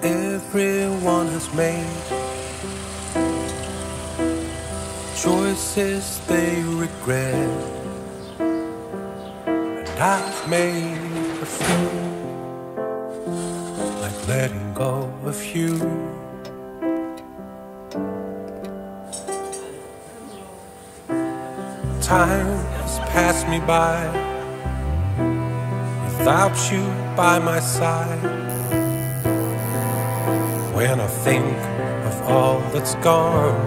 Everyone has made choices they regret, and I've made a few, like letting go of you. Time has passed me by without you by my side. When I think of all that's gone,